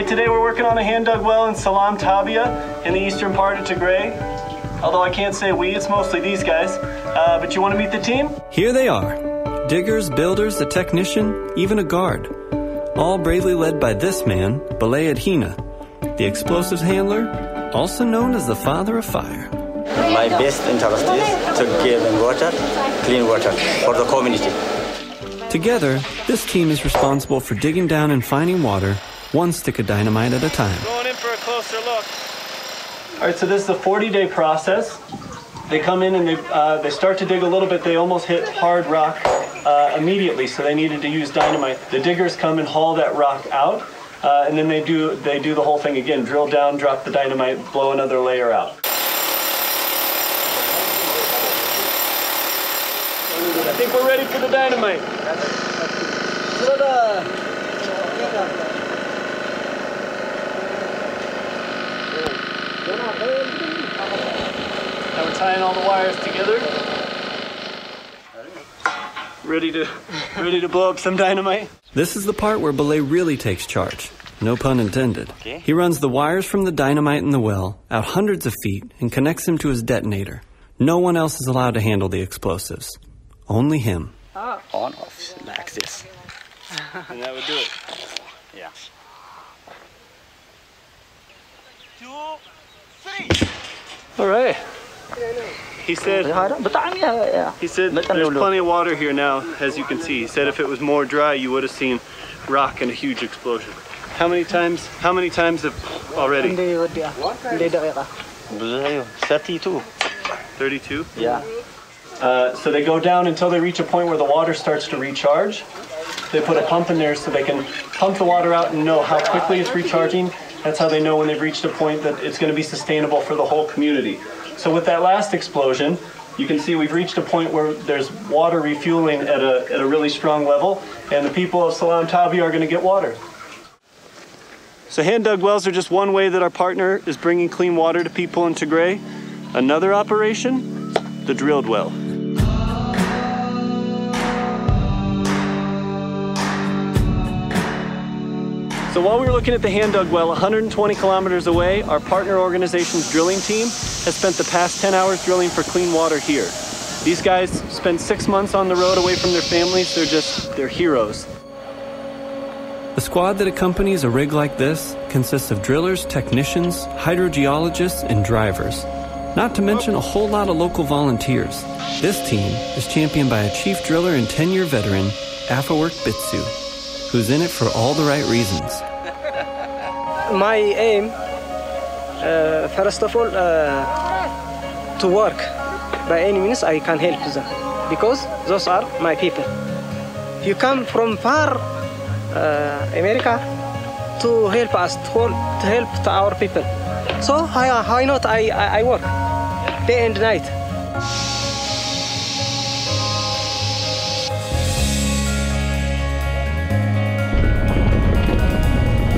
Hey, today we're working on a hand-dug well in Salam Tabia in the eastern part of Tigray. Although I can't say we, it's mostly these guys. But you want to meet the team? Here they are. Diggers, builders, a technician, even a guard. All bravely led by this man, Balay Adhina, the explosives handler, also known as the father of fire. My best interest is to give them water, clean water for the community. Together, this team is responsible for digging down and finding water, one stick of dynamite at a time. Going in for a closer look. All right, so this is a 40-day process. They come in and they start to dig a little bit. They almost hit hard rock immediately, so they needed to use dynamite. The diggers come and haul that rock out, and then they do the whole thing again. Drill down, drop the dynamite, blow another layer out. I think we're ready for the dynamite. Now we're tying all the wires together. Ready to blow up some dynamite. This is the part where Balay really takes charge. No pun intended. Okay. He runs the wires from the dynamite in the well out hundreds of feet and connects them to his detonator. No one else is allowed to handle the explosives. Only him. On, off, like this. And that would do it. Yeah. 2, 3. All right. He said there's plenty of water here now, as you can see. He said if it was more dry, you would have seen rock and a huge explosion. How many times have already? 32. 32? Yeah. So they go down until they reach a point where the water starts to recharge. They put a pump in there so they can pump the water out and know how quickly it's recharging. That's how they know when they've reached a point that it's going to be sustainable for the whole community. So with that last explosion, you can see we've reached a point where there's water refueling at a really strong level, and the people of Salam Tabia are going to get water. So hand-dug wells are just one way that our partner is bringing clean water to people in Tigray. Another operation, the drilled well. So while we were looking at the hand-dug well 120 kilometers away, our partner organization's drilling team has spent the past 10 hours drilling for clean water here. These guys spent 6 months on the road away from their families. They're heroes. The squad that accompanies a rig like this consists of drillers, technicians, hydrogeologists, and drivers. Not to mention a whole lot of local volunteers. This team is championed by a chief driller and 10-year veteran, Afewerk Bitsu, who's in it for all the right reasons. My aim, first of all, to work. By any means I can help them, because those are my people. You come from far America to help us, to help our people. So why not I work day and night.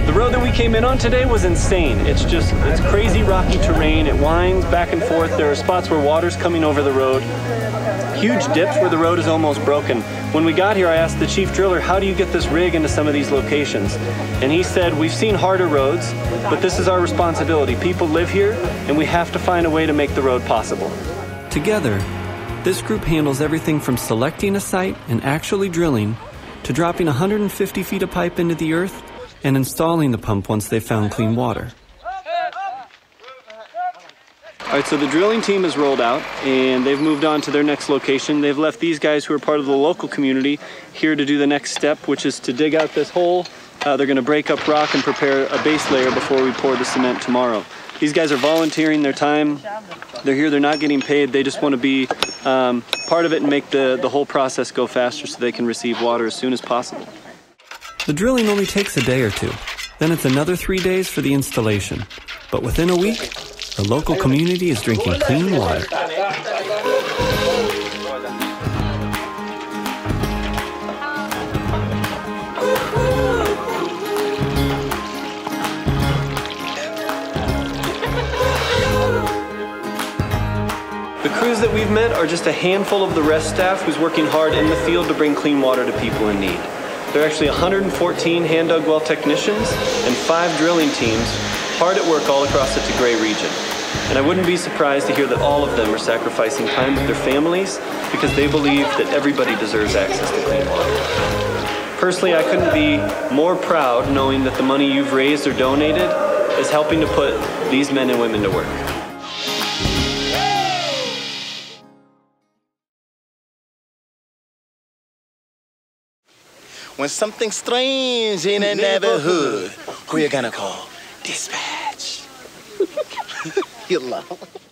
The road that we came in on today was insane. It's crazy rocky terrain. It winds back and forth. There are spots where water's coming over the road. Huge dips where the road is almost broken. When we got here, I asked the chief driller, how do you get this rig into some of these locations? And he said, we've seen harder roads, but this is our responsibility. People live here, and we have to find a way to make the road possible. Together, this group handles everything from selecting a site and actually drilling to dropping 150 feet of pipe into the earth and installing the pump once they've found clean water. All right, so the drilling team has rolled out and they've moved on to their next location. They've left these guys who are part of the local community here to do the next step, which is to dig out this hole. They're gonna break up rock and prepare a base layer before we pour the cement tomorrow. These guys are volunteering their time. They're here, they're not getting paid. They just wanna be part of it and make the whole process go faster so they can receive water as soon as possible. The drilling only takes a day or two. Then it's another 3 days for the installation. But within a week, the local community is drinking clean water. The crews that we've met are just a handful of the rest staff who's working hard in the field to bring clean water to people in need. There are actually 114 hand-dug well technicians and 5 drilling teams hard at work all across the Tigray region. And I wouldn't be surprised to hear that all of them are sacrificing time with their families because they believe that everybody deserves access to clean water. Personally, I couldn't be more proud knowing that the money you've raised or donated is helping to put these men and women to work. When something strange in a neighborhood, who you gonna call? Dispatch. You love.